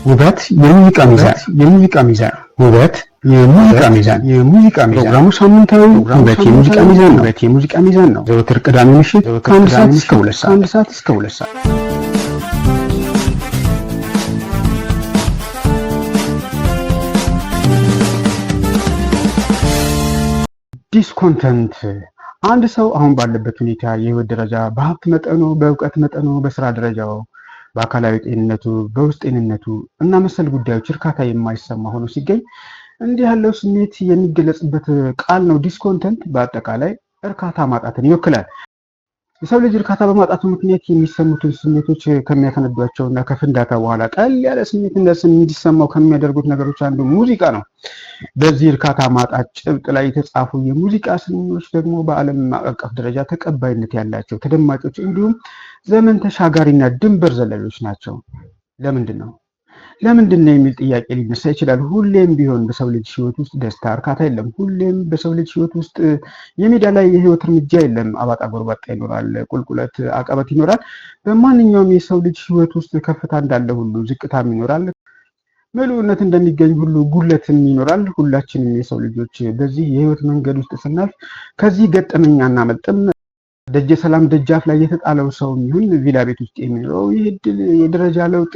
ውበት የሙዚቃ ሚዛን ውበት የሙዚቃ ሚዛን ፕሮግራሙ ሳምንታዊ ውበት የሙዚቃ ሚዛን ነው። ዘወትር ቅዳሜ ምሽት ከ1 ሰዓት እስከ 2 ሰዓት ዲስኮንተንት አንድ ሰው አሁን ባለበት ሁኔታ የህይወት ደረጃ በሀብት መጠኑ፣ በእውቀት መጠኑ፣ በስራ ደረጃው፣ በአካላዊ ጤንነቱ፣ በውስጥ ጤንነቱ እና መሰል ጉዳዮች እርካታ የማይሰማ ሆኖ ሲገኝ እንዲህ ያለው ስሜት የሚገለጽበት ቃል ነው ዲስኮንተንት። በአጠቃላይ እርካታ ማጣትን ይወክላል። የሰው ልጅ እርካታ በማጣቱ ምክንያት የሚሰሙትን ስሜቶች ከሚያፈነዷቸው እና ከፍንዳታ በኋላ ቀል ያለ ስሜት እንዲሰማው ከሚያደርጉት ነገሮች አንዱ ሙዚቃ ነው። በዚህ እርካታ ማጣት ጭብጥ ላይ የተጻፉ የሙዚቃ ስንኞች ደግሞ በዓለም አቀፍ ደረጃ ተቀባይነት ያላቸው ተደማጮች፣ እንዲሁም ዘመን ተሻጋሪና ድንበር ዘለሎች ናቸው። ለምንድን ነው የሚል ጥያቄ ሊነሳ ይችላል። ሁሌም ቢሆን በሰው ልጅ ህይወት ውስጥ ደስታ፣ እርካታ የለም። ሁሌም በሰው ልጅ ህይወት ውስጥ የሜዳ ላይ የህይወት እርምጃ የለም። አባጣ ጎርባጣ ይኖራል፣ ቁልቁለት አቀበት ይኖራል። በማንኛውም የሰው ልጅ ህይወት ውስጥ ከፍታ እንዳለ ሁሉ ዝቅታም ይኖራል። ምሉዕነት እንደሚገኝ ሁሉ ጉለትም ይኖራል። ሁላችንም የሰው ልጆች በዚህ የህይወት መንገድ ውስጥ ስናልፍ ከዚህ ገጠመኝ አናመልጥም። ደጀ ሰላም ደጃፍ ላይ የተጣለው ሰው ይሁን ቪላ ቤት ውስጥ የሚኖረው ይህ እድል የደረጃ ለውጥ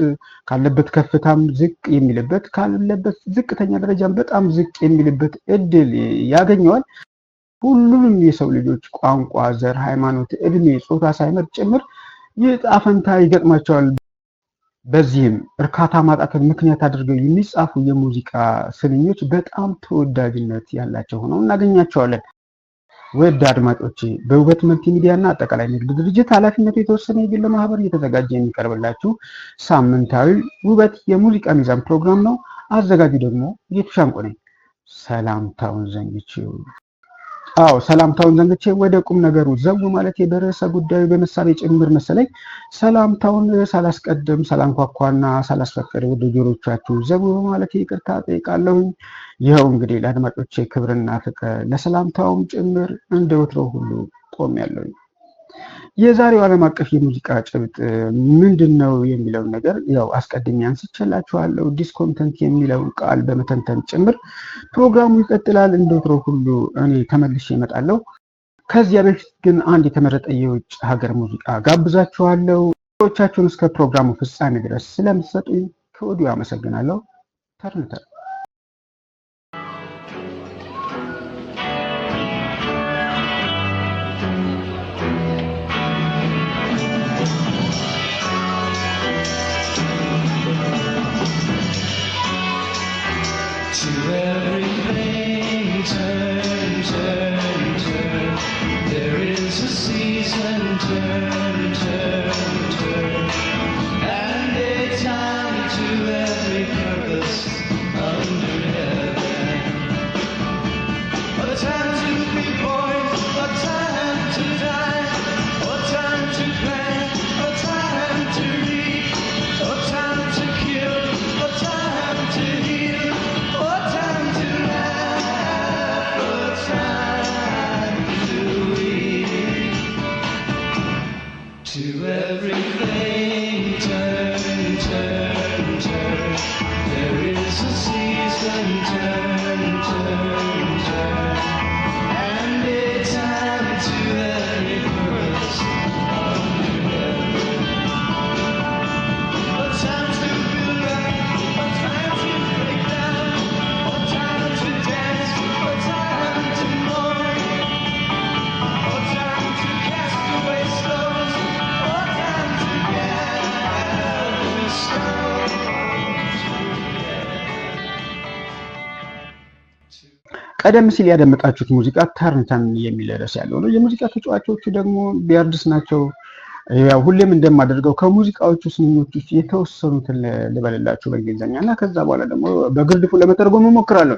ካለበት ከፍታም ዝቅ የሚልበት፣ ካለበት ዝቅተኛ ደረጃም በጣም ዝቅ የሚልበት እድል ያገኘዋል። ሁሉም የሰው ልጆች ቋንቋ፣ ዘር፣ ሃይማኖት፣ እድሜ፣ ጾታ ሳይመርጥ ጭምር ይህ ዕጣ ፈንታ ይገጥማቸዋል። በዚህም እርካታ ማጣትን ምክንያት አድርገው የሚጻፉ የሙዚቃ ስንኞች በጣም ተወዳጅነት ያላቸው ሆነው እናገኛቸዋለን። ውድ አድማጮቼ፣ በውበት መልቲ ሚዲያ እና አጠቃላይ ንግድ ድርጅት ኃላፊነቱ የተወሰነ የግል ማህበር እየተዘጋጀ የሚቀርብላችሁ ሳምንታዊ ውበት የሙዚቃ ሚዛን ፕሮግራም ነው። አዘጋጁ ደግሞ ጌቱ ሻንቆ ነኝ። ሰላምታውን ዘንግቼ ወደ ቁም ነገሩ ዘው ማለት በርዕሰ ጉዳዩ በመሳቤ ጭምር መሰለኝ። ሰላምታውን ሳላስቀድም ሳላንኳኳና ሳላስፈቅድ ወደ ጆሮቻችሁ ዘው በማለት ይቅርታ ጠይቃለሁኝ። ይኸው እንግዲህ ለአድማጮቼ ክብርና ፍቅር ለሰላምታውም ጭምር እንደ ወትሮው ሁሉ ቆሜያለሁኝ። የዛሬው ዓለም አቀፍ የሙዚቃ ጭብጥ ምንድን ነው የሚለውን ነገር ያው አስቀድሜ አንስቼላችኋለሁ። ዲስኮንተንት የሚለውን ቃል በመተንተን ጭምር ፕሮግራሙ ይቀጥላል። እንደ ወትሮው ሁሉ እኔ ተመልሼ እመጣለሁ። ከዚያ በፊት ግን አንድ የተመረጠ የውጭ ሀገር ሙዚቃ ጋብዛችኋለሁ። ቻችሁን እስከ ፕሮግራሙ ፍጻሜ ድረስ ስለምትሰጡኝ ከወዲሁ አመሰግናለሁ። ተርንተር ቀደም ሲል ያደመጣችሁት ሙዚቃ ተርንተን የሚል ርዕስ ያለው ነው። የሙዚቃ ተጫዋቾቹ ደግሞ ቢያርድስ ናቸው። ያው ሁሌም እንደማደርገው ከሙዚቃዎቹ ስንኞች ውስጥ የተወሰኑትን ልበልላችሁ በእንግሊዝኛ እና ከዛ በኋላ ደግሞ በግርድፉ ለመተርጎም እሞክራለሁ።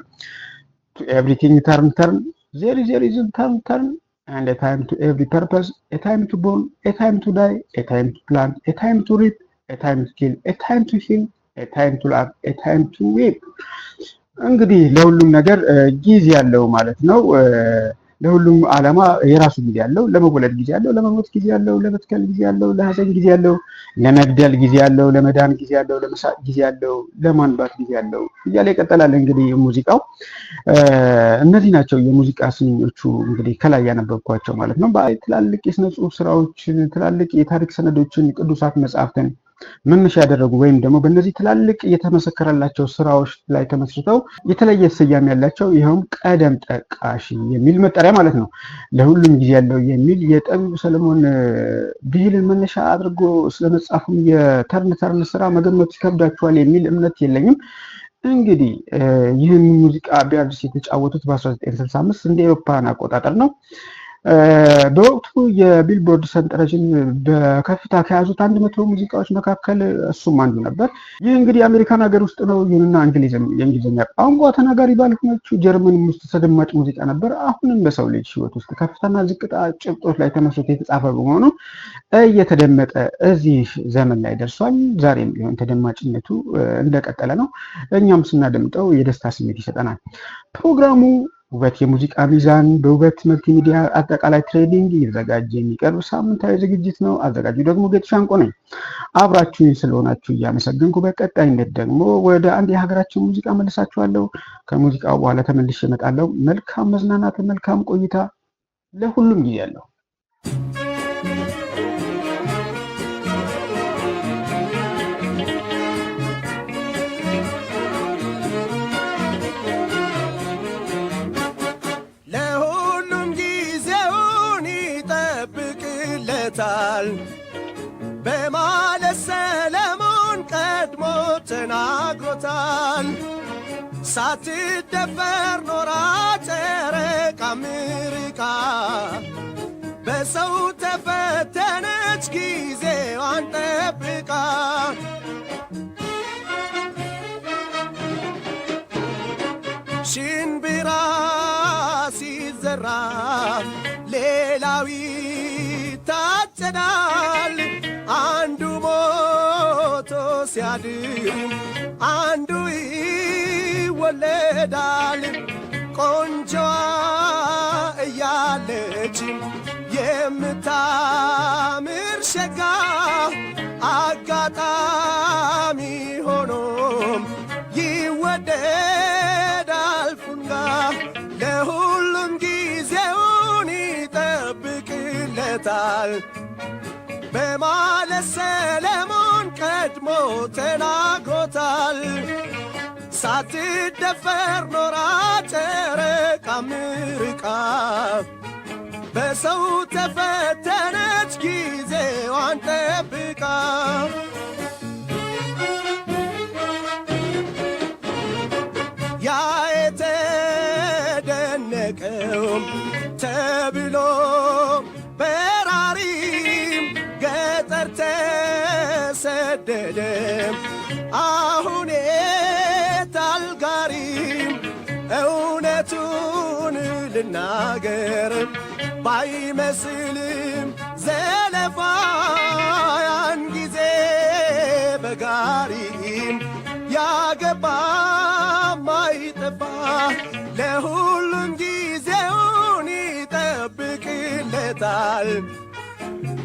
ኤቭሪቲንግ ተርን ዜር ኢዝ ተርን and a time to every purpose, a time to born, a time to die, a time to plant, a time to reap, a time to kill, a time to heal, a time to laugh, a time to weep። እንግዲህ ለሁሉም ነገር ጊዜ ያለው ማለት ነው። ለሁሉም ዓላማ የራሱ ጊዜ ያለው፣ ለመወለድ ጊዜ ያለው፣ ለመሞት ጊዜ ያለው፣ ለመትከል ጊዜ ያለው፣ ለሐዘን ጊዜ ያለው፣ ለመግደል ጊዜ ያለው፣ ለመዳን ጊዜ ያለው፣ ለመሳቅ ጊዜ ያለው፣ ለማንባት ጊዜ ያለው እያለ ይቀጥላል። እንግዲህ ሙዚቃው እነዚህ ናቸው የሙዚቃ ስንኞቹ እንግዲህ ከላይ ያነበብኳቸው ማለት ነው። ትላልቅ የስነ ጽሁፍ ስራዎችን፣ ትላልቅ የታሪክ ሰነዶችን፣ ቅዱሳት መጽሐፍትን መነሻ ያደረጉ ወይም ደግሞ በእነዚህ ትላልቅ የተመሰከረላቸው ስራዎች ላይ ተመስርተው የተለየ ስያሜ ያላቸው ይኸውም ቀደም ጠቃሽ የሚል መጠሪያ ማለት ነው። ለሁሉም ጊዜ ያለው የሚል የጠቢቡ ሰለሞን ብሂልን መነሻ አድርጎ ስለመጻፉም የተርን ስራ መገመት ይከብዳችኋል የሚል እምነት የለኝም። እንግዲህ ይህን ሙዚቃ ቢያርድስ የተጫወቱት በ1965 እንደ ኤሮፓን አቆጣጠር ነው። በወቅቱ የቢልቦርድ ሰንጠረዥን በከፍታ ከያዙት 100 ሙዚቃዎች መካከል እሱም አንዱ ነበር። ይህ እንግዲህ አሜሪካን ሀገር ውስጥ ነው። ይሁንና የእንግሊዝኛ ቋንቋ ተናጋሪ ባልሆነችው ጀርመን ውስጥ ተደማጭ ሙዚቃ ነበር። አሁንም በሰው ልጅ ሕይወት ውስጥ ከፍታና ዝቅታ ጭብጦች ላይ ተመስርቶ የተጻፈ በመሆኑ እየተደመጠ እዚህ ዘመን ላይ ደርሷል። ዛሬም ቢሆን ተደማጭነቱ እንደቀጠለ ነው። እኛም ስናደምጠው የደስታ ስሜት ይሰጠናል። ፕሮግራሙ ውበት የሙዚቃ ሚዛን በውበት መልቲሚዲያ አጠቃላይ ትሬዲንግ እየተዘጋጀ የሚቀርብ ሳምንታዊ ዝግጅት ነው። አዘጋጁ ደግሞ ጌቱ ሻንቆ ነኝ። አብራችሁኝ ስለሆናችሁ እያመሰገንኩ በቀጣይነት ደግሞ ወደ አንድ የሀገራችን ሙዚቃ መልሳችኋለሁ። ከሙዚቃው በኋላ ተመልሼ እመጣለሁ። መልካም መዝናናት፣ መልካም ቆይታ። ለሁሉም ጊዜ ያለው በማለት ሰለሞን ቀድሞ ተናግሮታል። ሳትደፈር ኖራ ጨረቃ ምርቃ በሰው ተፈተነች ጊዜዋን ጠብቃ። ሽንብራ ሲዘራ ሌላዊ ይታጨዳል። አንዱ ሞቶ ሲያድር አንዱ ይወለዳል። ቆንጆዋ እያለች የምታምር ሸጋ አጋጣሚ ሆኖም ይወደዳል ፉንጋ። ለሁሉም ጊዜውን ይጠብቅለታል በማለት ሰለሞን ቀድሞ ተናግሮታል። ሳትደፈር ኖራ ጨረቃ ምርቃ በሰው ተፈተነች ጊዜዋን ጠብቃ። ያ የተደነቀው ተብሎ በራሪም ገጠር ተሰደደ አሁን ታልጋሪም። እውነቱን ልናገር ባይመስልም ዘለፋ ያን ጊዜ በጋሪም ያገባ ማይጠፋ ለሁሉም ጊዜውን ይጠብቅለታል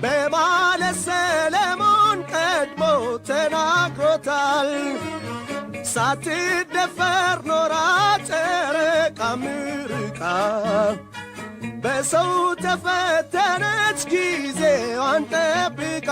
በማለት ሰለሞን ቀድሞ ተናግሮታል። ሳትደፈር ኖራ ጨረቃ ምርቃ በሰው ተፈተነች ጊዜዋን ጠብቃ።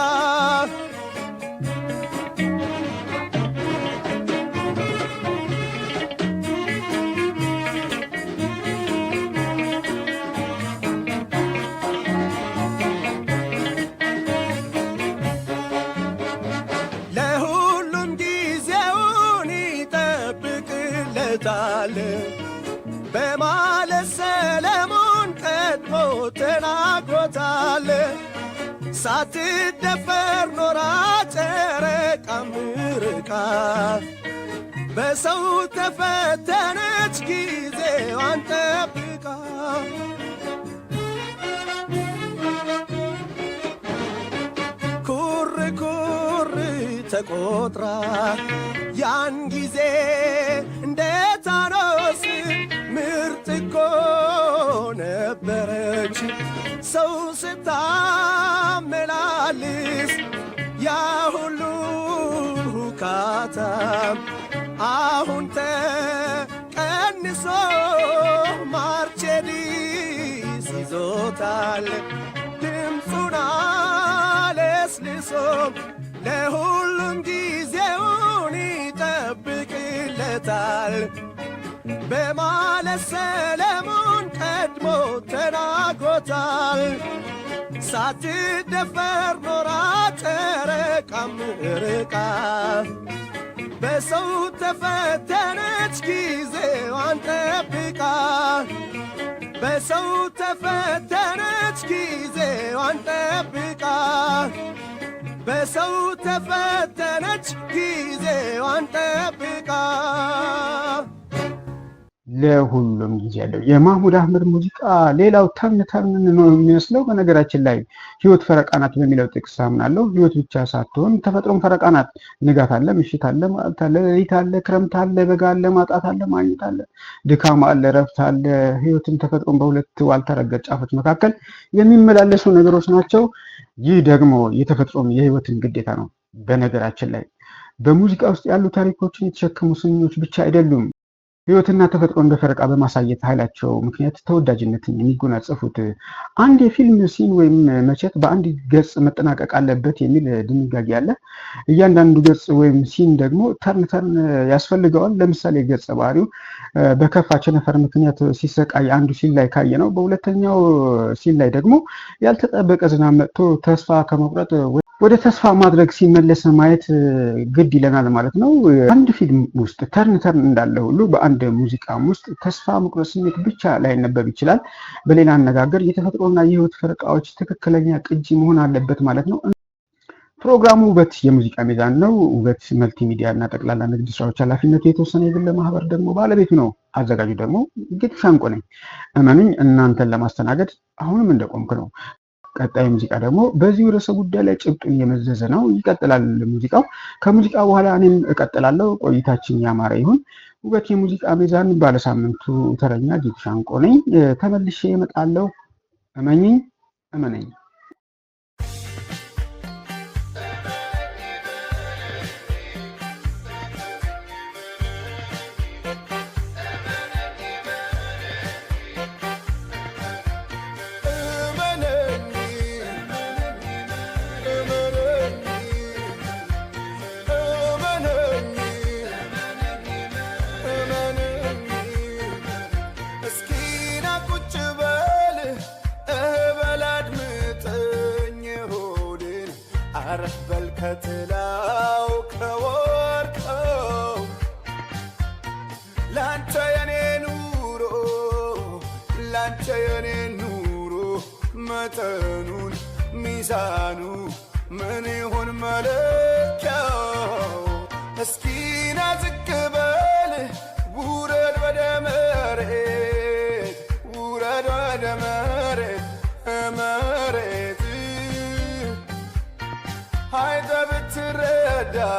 በማለት ሰለሞን ቀድሞ ተናግሮታል። ሳትደፈር ኖራ ጨረቃ ምርቃ በሰው ተፈተነች ጊዜዋን ጠብቃ። ኩር ኩር ተቆጥራ ያን ጊዜ እንደ ታኖስ ምርጥ እኮ ነበር ሲያላልስ ያ ሁሉ ሁካታ አሁን ተቀንሶ ማርቼዲስ ይዞታል ድምፁን አለስልሶ ለሁሉም ጊዜውን ይጠብቅለታል በማለት ሰለሞን ቀድሞ ተናግሮታል። ሳትደፈር ኖራ ጨረቃም ርቃ በሰው ተፈተነች ጊዜዋን ጠብቃ በሰው ተፈተነች ጊዜዋን ጠብቃ በሰው ተፈተነች ጊዜዋን ጠብቃ። ለሁሉም ጊዜ ያለው የማህሙድ አህመድ ሙዚቃ ሌላው ተርን ነው የሚመስለው። በነገራችን ላይ ህይወት ፈረቃ ናት በሚለው ጥቅስ አምናለሁ። ህይወት ብቻ ሳትሆን ተፈጥሮም ፈረቃ ናት። ንጋት አለ፣ ምሽት አለ፣ ማልት አለ፣ ሌሊት አለ፣ ክረምት አለ፣ በጋ አለ፣ ማጣት አለ፣ ማግኘት አለ፣ ድካም አለ፣ ረፍት አለ። ህይወትም ተፈጥሮም በሁለት ዋልተረገጥ ጫፎች መካከል የሚመላለሱ ነገሮች ናቸው። ይህ ደግሞ የተፈጥሮም የህይወትን ግዴታ ነው። በነገራችን ላይ በሙዚቃ ውስጥ ያሉ ታሪኮችን የተሸከሙ ስንኞች ብቻ አይደሉም። ህይወትና ተፈጥሮን በፈረቃ በማሳየት ኃይላቸው ምክንያት ተወዳጅነትን የሚጎናጸፉት። አንድ የፊልም ሲን ወይም መቼት በአንድ ገጽ መጠናቀቅ አለበት የሚል ድንጋጌ አለ። እያንዳንዱ ገጽ ወይም ሲን ደግሞ ተርን ያስፈልገዋል። ለምሳሌ ገጸ ባህሪው በከፋ ቸነፈር ምክንያት ሲሰቃይ አንዱ ሲን ላይ ካየ ነው፣ በሁለተኛው ሲን ላይ ደግሞ ያልተጠበቀ ዝናብ መጥቶ ተስፋ ከመቁረጥ ወደ ተስፋ ማድረግ ሲመለስ ማየት ግድ ይለናል ማለት ነው። አንድ ፊልም ውስጥ ተርን እንዳለ ሁሉ በአንድ ሙዚቃም ውስጥ ተስፋ መቁረጥ ስሜት ብቻ ላይነበብ ይችላል። በሌላ አነጋገር የተፈጥሮና የህይወት ፈረቃዎች ትክክለኛ ቅጂ መሆን አለበት ማለት ነው። ፕሮግራሙ ውበት የሙዚቃ ሚዛን ነው። ውበት መልቲሚዲያ እና ጠቅላላ ንግድ ስራዎች ኃላፊነቱ የተወሰነ የግል ማህበር ደግሞ ባለቤቱ ነው። አዘጋጁ ደግሞ ጌቱ ሻንቆ ነኝ። እመኑኝ እናንተን ለማስተናገድ አሁንም እንደቆምክ ነው። ቀጣይ ሙዚቃ ደግሞ በዚህ ርዕሰ ጉዳይ ላይ ጭብጡን የመዘዘ ነው። ይቀጥላል ሙዚቃው። ከሙዚቃ በኋላ እኔም እቀጥላለሁ። ቆይታችን ያማረ ይሁን። ውበት የሙዚቃ ሚዛን ባለሳምንቱ ተረኛ ጌቱ ሻንቆ ነኝ። ተመልሼ እመጣለሁ። እመኝኝ፣ እመነኝ። አረፍ በል ከትላው ከወርቀው ላንተ የኔ ኑሮ ላንተ የኔ ኑሮ መጠኑን ሚዛኑ ምን ይሁን መለኪያው? እስኪና ዝቅ በል ውረድ ወደ መሬት ውረድ ወደ መሬት መሬት አይተ ብትረዳው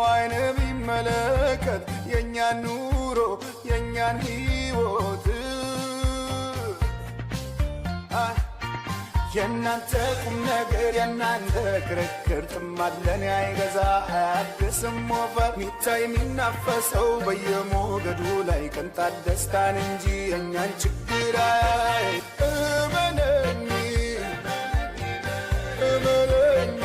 አይነ ቢመለከት የእኛን ኑሮ የእኛን ሕይወት የእናንተ ቁም ነገር የእናንተ ክርክር ጥማድለን አይገዛ አያድስም ወፈር ሚታይ የሚናፈሰው በየሞገዱ ላይ ቅንጣት ደስታን እንጂ የእኛን ችግር አያይ። እመነኝ እመነኝ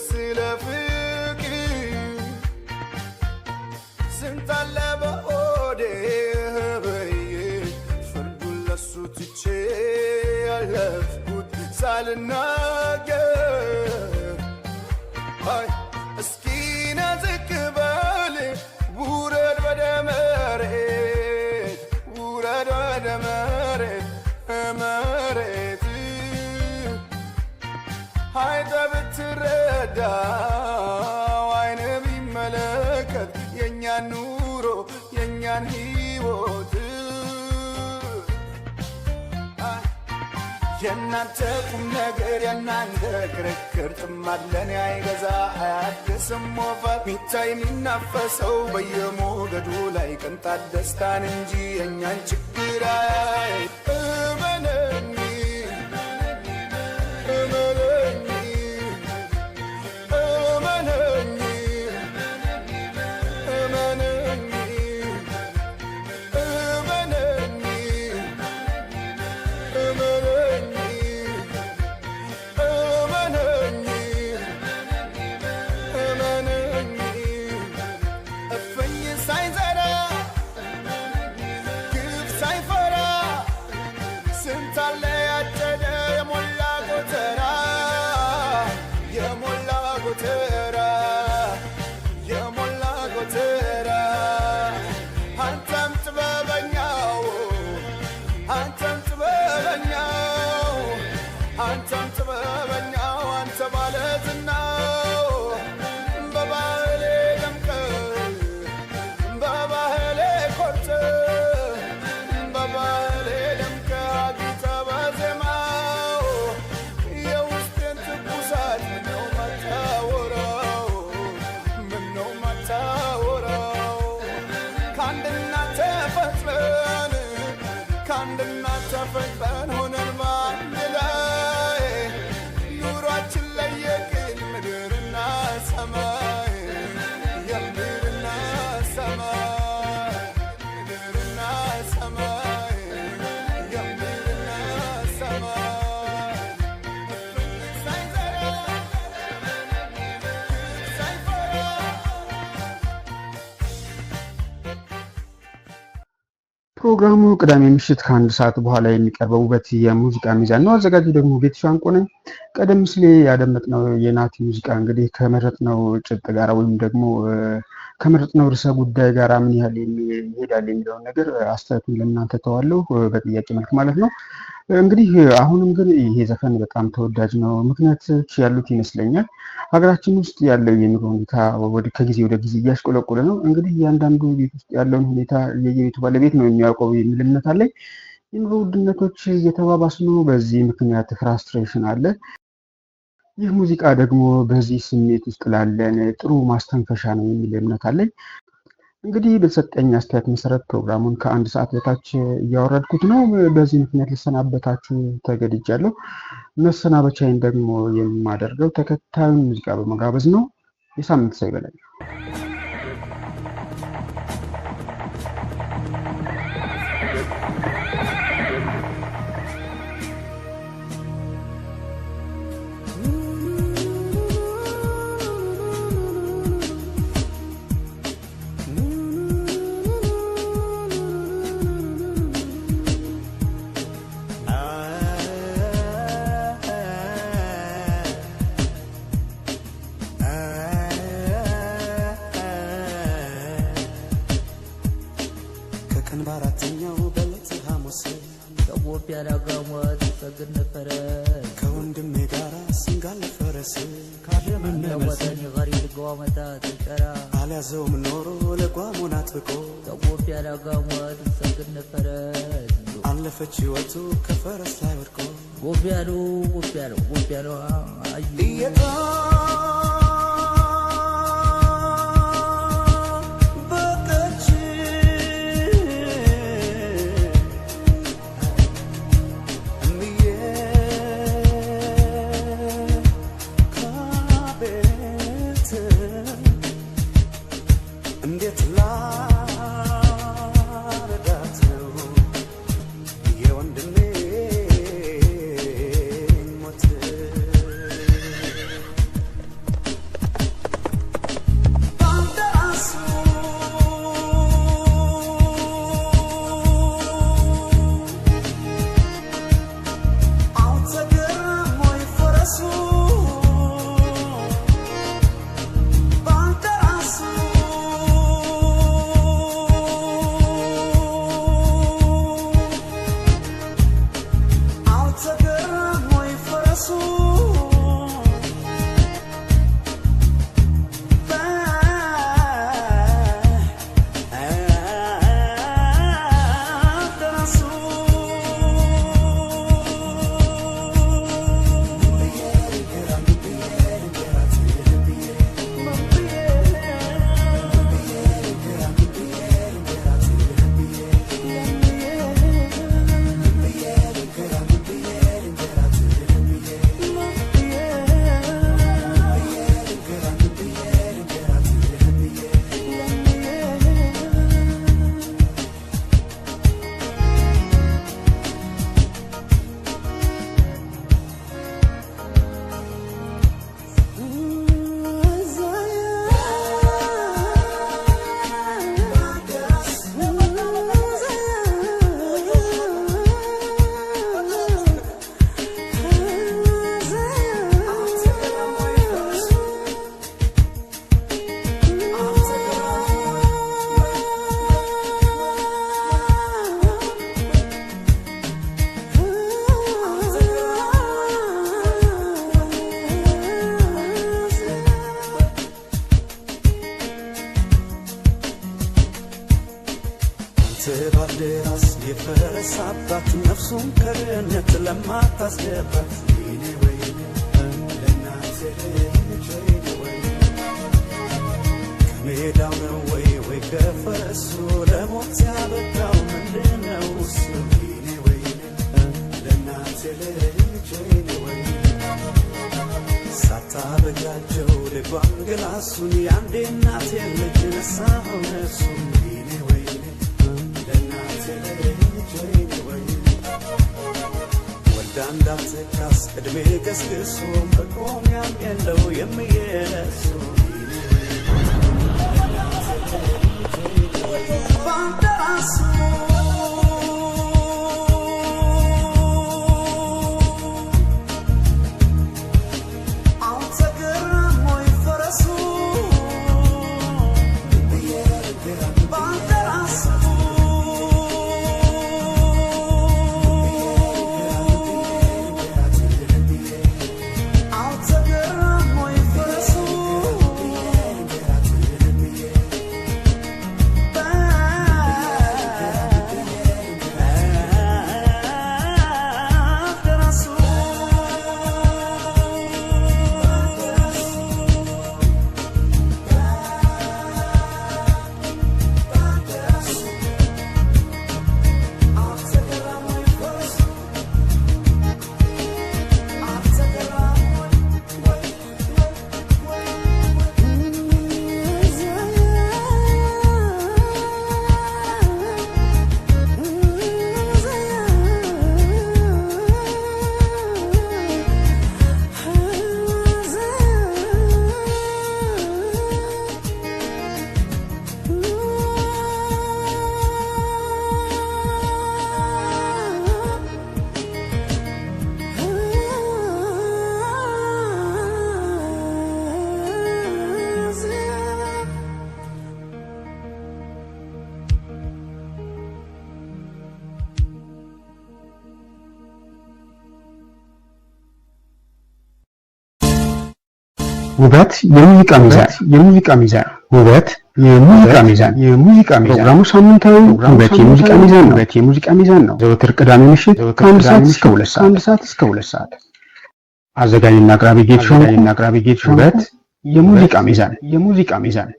ስለ ፍቅር ስንታለ በሆዴ በዬ ፍርዱን ለሱ ትቼ ያለፍኩት ሳልናገር እስኪና ዝቅ በል ውረድ ወደ መሬት ውረድ ወደ መሬት መሬት አይተ ብትረዳ የኛን ሕይወት የእናንተ ቁም ነገር የእናንተ ክርክር ጥማለን አይገዛ አያድስም ሞፈር ሚታይ የሚናፈሰው በየሞገዱ ላይ ቅንጣት ደስታን እንጂ የእኛን ችግር አያይ እመነኝ እመነኝ እመነኝ እመነኝ ፕሮግራሙ ቅዳሜ ምሽት ከ1 ሰዓት በኋላ የሚቀርበው ውበት የሙዚቃ ሚዛን ነው። አዘጋጁ ደግሞ ቤት ሻንቆ ነኝ። ቀደም ሲል ያደመጥነው የናቲ ሙዚቃ እንግዲህ ከመረጥነው ጭብጥ ጋር ወይም ደግሞ ከመረጥነው ርዕሰ ጉዳይ ጋር ምን ያህል ይሄዳል የሚለውን ነገር አስተያየቱን ለእናንተ ተዋለሁ፣ በጥያቄ መልክ ማለት ነው። እንግዲህ አሁንም ግን ይሄ ዘፈን በጣም ተወዳጅ ነው። ምክንያቶች ያሉት ይመስለኛል። ሀገራችን ውስጥ ያለው የኑሮ ሁኔታ ከጊዜ ወደ ጊዜ እያሽቆለቆለ ነው። እንግዲህ እያንዳንዱ ቤት ውስጥ ያለውን ሁኔታ የየቤቱ ባለቤት ነው የሚያውቀው የሚል እምነት አለኝ። የኑሮ ውድነቶች እየተባባሱ ነው። በዚህ ምክንያት ፍራስትሬሽን አለ። ይህ ሙዚቃ ደግሞ በዚህ ስሜት ውስጥ ላለን ጥሩ ማስተንፈሻ ነው የሚል እምነት አለኝ። እንግዲህ በተሰጠኝ አስተያየት መሰረት ፕሮግራሙን ከ1 ሰዓት በታች እያወረድኩት ነው። በዚህ ምክንያት ልሰናበታችሁ ተገድጃለሁ። መሰናበቻዬን ደግሞ የማደርገው ተከታዩን ሙዚቃ በመጋበዝ ነው። የሳምንት ሰው ይበላል። ባልደራስ የፈረስ አባት ነፍሱን ከገነት ለማታስገባት ወይኔ ወይኔ ለእናቴ ልጅ ወይኔ ወይኔ ከሜዳው ነው ወይ ከፈረሱ ለሞት ያበቃው ምንድነው እሱ ወይኔ ወይኔ ለእናቴ ልጅ ወይኔ ወይኔ ሳታበጃጀው ልጓም ግላሱን ያንዴ እናቴ ልጅ ነሳኸው ነፍሱን ወይኔ ወይኔ ወልዳ እንዳትካስ ዕድሜ ገስግሶ መቆሚያም የለው የሚየነሱ ባንደራሱ ውበት የሙዚቃ ሚዛን ውበት የሙዚቃ ሚዛን ፕሮግራሙ ሳምንታዊ ውበት የሙዚቃ ሚዛን ነው። ዘወትር ቅዳሜ ምሽት ከ1 ሰዓት እስከ 2 ሰዓት አዘጋጅና አቅራቢ ጌትሾው ውበት የሙዚቃ ሚዛን